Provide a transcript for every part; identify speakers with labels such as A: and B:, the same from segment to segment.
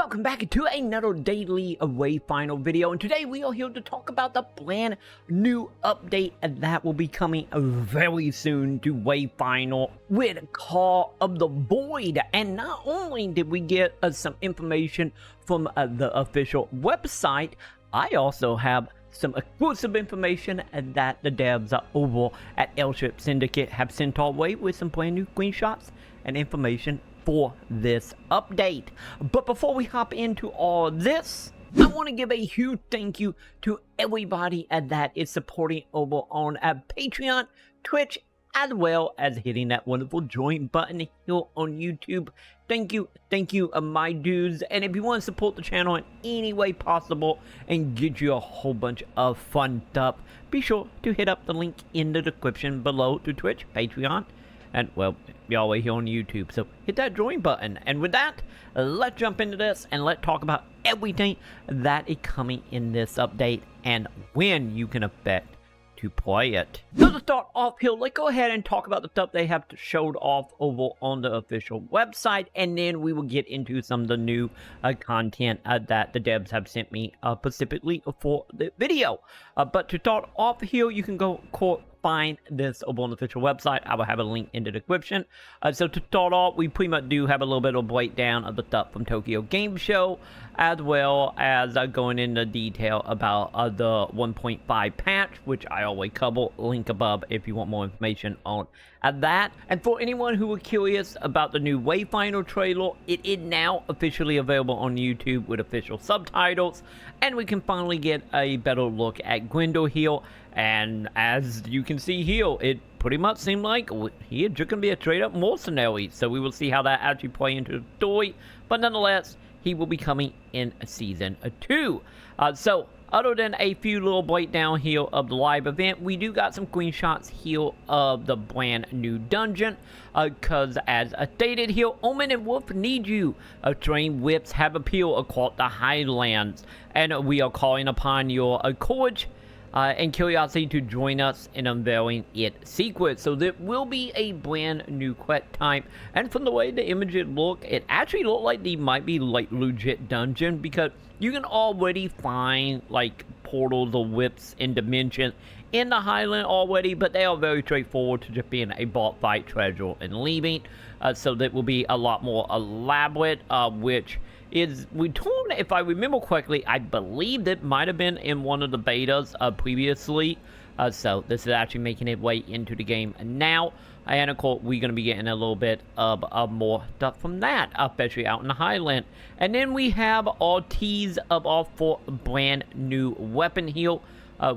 A: Welcome back to another daily Wayfinder video, and today we are here to talk about the brand new update that will be coming very soon to Wayfinder with Call of the Void. And not only did we get some information from the official website, I also have some exclusive information that the devs over at Airship Syndicate have sent our way with some brand new screenshots and information for this update. But before we hop into all this, I want to give a huge thank you to everybody that is supporting over on Patreon, Twitch, as well as hitting that wonderful join button here on YouTube. Thank you, my dudes. And if you want to support the channel in any way possible and get you a whole bunch of fun stuff, be sure to hit up the link in the description below to Twitch, Patreon, and, well, y'all are here on YouTube, so hit that join button. And with that, let's jump into this and let's talk about everything that is coming in this update and when you can expect to play it. So to start off here, let's go ahead and talk about the stuff they have showed off over on the official website, and then we will get into some of the new content that the devs have sent me specifically for the video. But to start off here, you can go find this over on the official website. I will have a link in the description. So to start off, we pretty much do have a little bit of a breakdown of the stuff from Tokyo Game Show, as well as going into detail about the 1.5 patch, which I always cover. Link above if you want more information on that. And for anyone who was curious about the new Wayfinder trailer, it is now officially available on YouTube with official subtitles, and we can finally get a better look at Grindel here. And as you can see here, it pretty much seemed like he is just going to be a straight-up mercenary. So we will see how that actually plays into the story. But nonetheless, he will be coming in Season 2. So other than a few little breakdown here of the live event, we do got some screenshots here of the brand new dungeon. Because as stated here, Omen and Wolf need you. Train whips have appeared across the Highlands, and we are calling upon your courage and curiosity to join us in unveiling its secret. So there will be a brand new quest type, and from the way the images look, it actually looked like they might be like legit dungeon, because you can already find like portals or whips in dimensions in the Highland already, but they are very straightforward to just being a boss fight, treasure, and leaving. So that will be a lot more elaborate, which is, we told, if I remember correctly, I believe that might have been in one of the betas previously. So this is actually making its way into the game now. And of course, we're going to be getting a little bit of more stuff from that, especially out in the Highland. And then we have our tease of our brand new weapon here.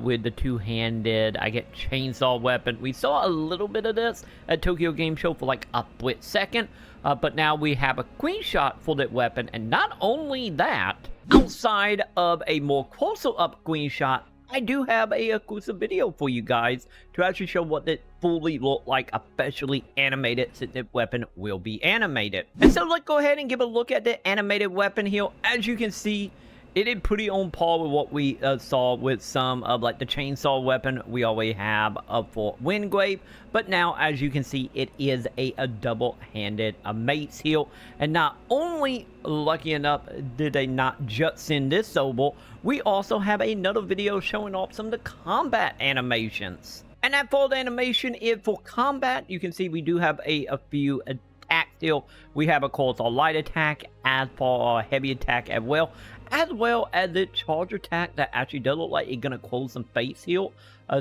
A: With the two-handed, I get chainsaw weapon. We saw a little bit of this at Tokyo Game Show for like a split second, but now we have a screenshot for that weapon. And not only that, outside of a more closer-up screenshot, I do have a exclusive video for you guys to actually show what it fully looked like, especially animated, since the weapon will be animated. And so let's go ahead and give a look at the animated weapon here. As you can see, it is pretty on par with what we saw with some of like the chainsaw weapon we already have for Windgrave. But now, as you can see, it is a double-handed mace here. And not only, lucky enough, did they not just send this over, we also have another video showing off some of the combat animations. And that for the animation is for combat. You can see we do have a few attacks here. We have, of course, a light attack, as for a heavy attack as well as the charge attack that actually does look like it's gonna close some face here.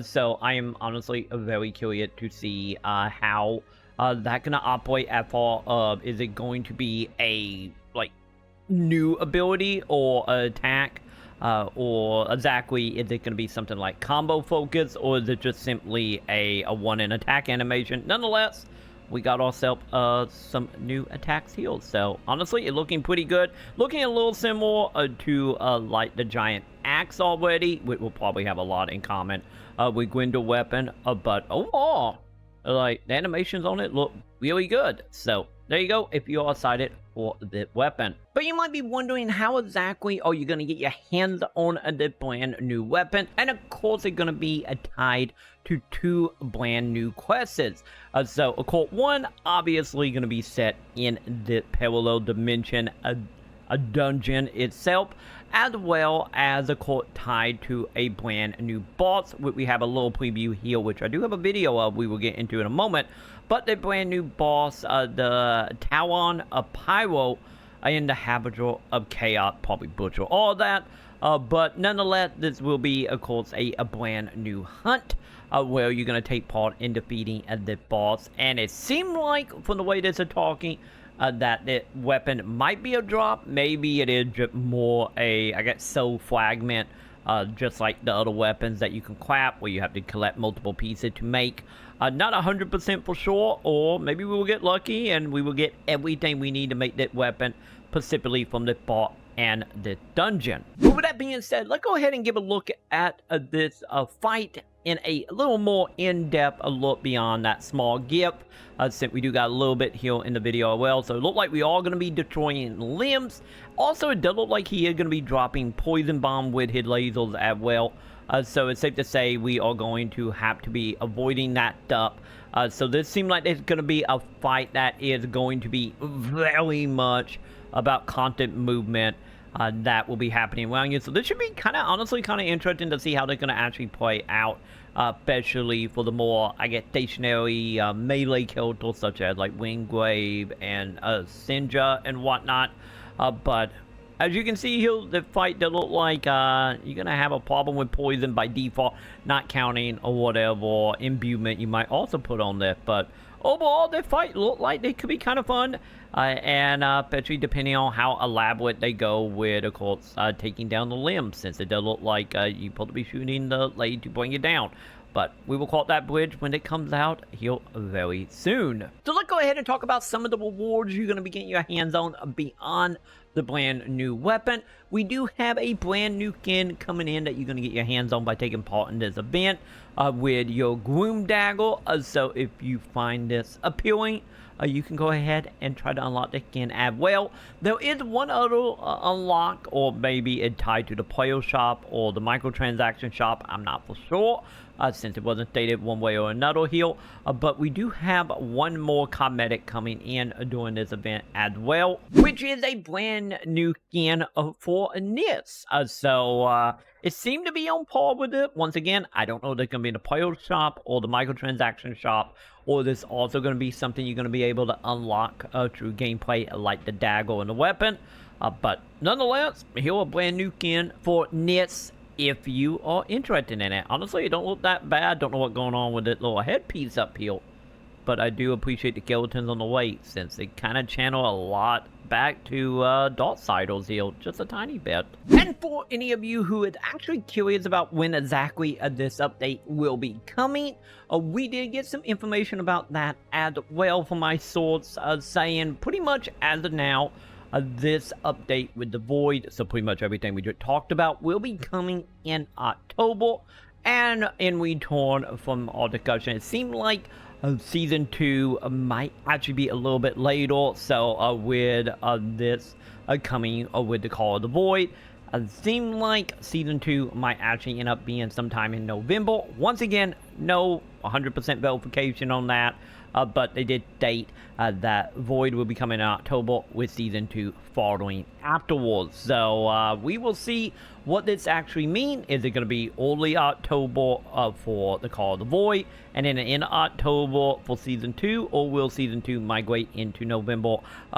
A: So I am honestly very curious to see how that's gonna operate. As far is it going to be a like new ability or attack, or exactly is it going to be something like combo focus, or is it just simply a one-in attack animation? Nonetheless, we got ourselves some new attacks here. So honestly, it's looking pretty good. Looking a little similar to like the giant axe already, which will probably have a lot in common with Grindel weapon. But overall, like the animations on it look really good. So there you go, if you're excited for the weapon. But you might be wondering, how exactly are you going to get your hands on the brand new weapon? And of course, it's going to be tied to two brand new quests. So of course, one obviously going to be set in the parallel dimension dungeon itself, as well as a court tied to a brand new boss. We have a little preview here, which I do have a video of, we will get into in a moment. But the brand new boss, the Talon of Pyro, in the Habitat of Chaos, probably butcher all that. But nonetheless, this will be, of course, a brand new hunt where you're going to take part in defeating the boss. And it seemed like, from the way this is talking, that the weapon might be a drop. Maybe it is just more a, I guess, soul fragment, just like the other weapons that you can craft, where you have to collect multiple pieces to make. Not 100% for sure, or maybe we will get lucky and we will get everything we need to make that weapon, specifically from the bot and the dungeon. But with that being said, let's go ahead and give a look at this fight in a little more in-depth look beyond that small gif, since we do got a little bit here in the video as well. So it looks like we are going to be destroying limbs. Also, it does look like he is going to be dropping poison bomb with his lasers as well. So it's safe to say we are going to have to be avoiding that stuff. So this seems like it's going to be a fight that is going to be very much about constant movement that will be happening around you. So this should be honestly kind of interesting to see how they're going to actually play out, especially for the more, I guess, stationary melee characters such as like Winggrave and Sinja and whatnot. But as you can see here, the fight that look like you're going to have a problem with poison by default, not counting or whatever imbuement you might also put on there. But overall, the fight look like they could be kind of fun, and especially depending on how elaborate they go with, of course, taking down the limbs, since it does look like you're supposed to be shooting the blade to bring it down. But we will cross that bridge when it comes out here very soon. So let's go ahead and talk about some of the rewards you're going to be getting your hands on beyond the brand new weapon. We do have a brand new skin coming in that you're going to get your hands on by taking part in this event with your Groom Dagger. So if you find this appealing, you can go ahead and try to unlock the skin as well. There is one other unlock, or maybe it tied to the player shop or the microtransaction shop. I'm not for sure, since it wasn't stated one way or another here. But we do have one more cosmetic coming in during this event as well, which is a brand new skin for Nis. It seemed to be on par with it. Once again, I don't know if it's going to be in the player shop or the microtransaction shop, or this also going to be something you're going to be able to unlock through gameplay like the dagger and the weapon. But nonetheless, here a brand new skin for Nis if you are interested in it. Honestly, it don't look that bad. Don't know what's going on with that little headpiece up here. But I do appreciate the skeletons on the way, since they kind of channel a lot back to Darksiders here, just a tiny bit. And for any of you who is actually curious about when exactly this update will be coming, we did get some information about that as well from my source, saying pretty much as of now, this update with the Void, so pretty much everything we just talked about, will be coming in October. And in return from our discussion, it seemed like Season 2 might actually be a little bit later. So with this coming with the Call of the Void, it seemed like Season 2 might actually end up being sometime in November. Once again, no 100% verification on that. But they did state that Void will be coming in October, with Season 2 following afterwards. So we will see what this actually means. Is it going to be early October for the Call of the Void, and then in October for Season 2, or will Season 2 migrate into November?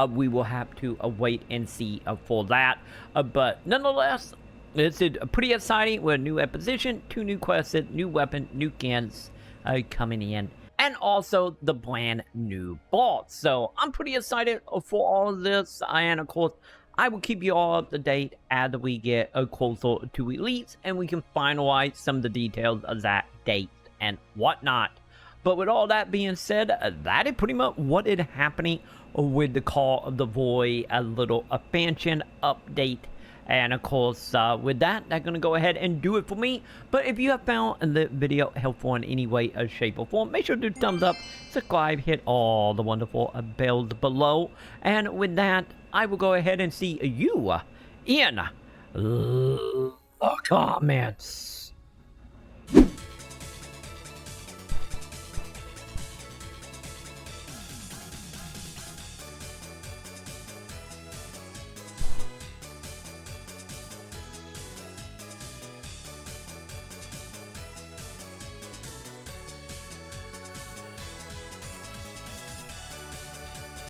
A: We will have to wait and see for that. But nonetheless, this is pretty exciting with a new exposition, 2 new quests, new weapon, new skins coming in, and also the brand new boss. So I'm pretty excited for all of this, and of course I will keep you all up to date as we get closer to release and we can finalize some of the details of that date and whatnot. But with all that being said, that is pretty much what is happening with the Call of the Void, a little expansion update. And of course, with that, that's going to go ahead and do it for me. But if you have found the video helpful in any way, shape, or form, make sure to do thumbs up, subscribe, hit all the wonderful bells below. And with that, I will go ahead and see you in the comments.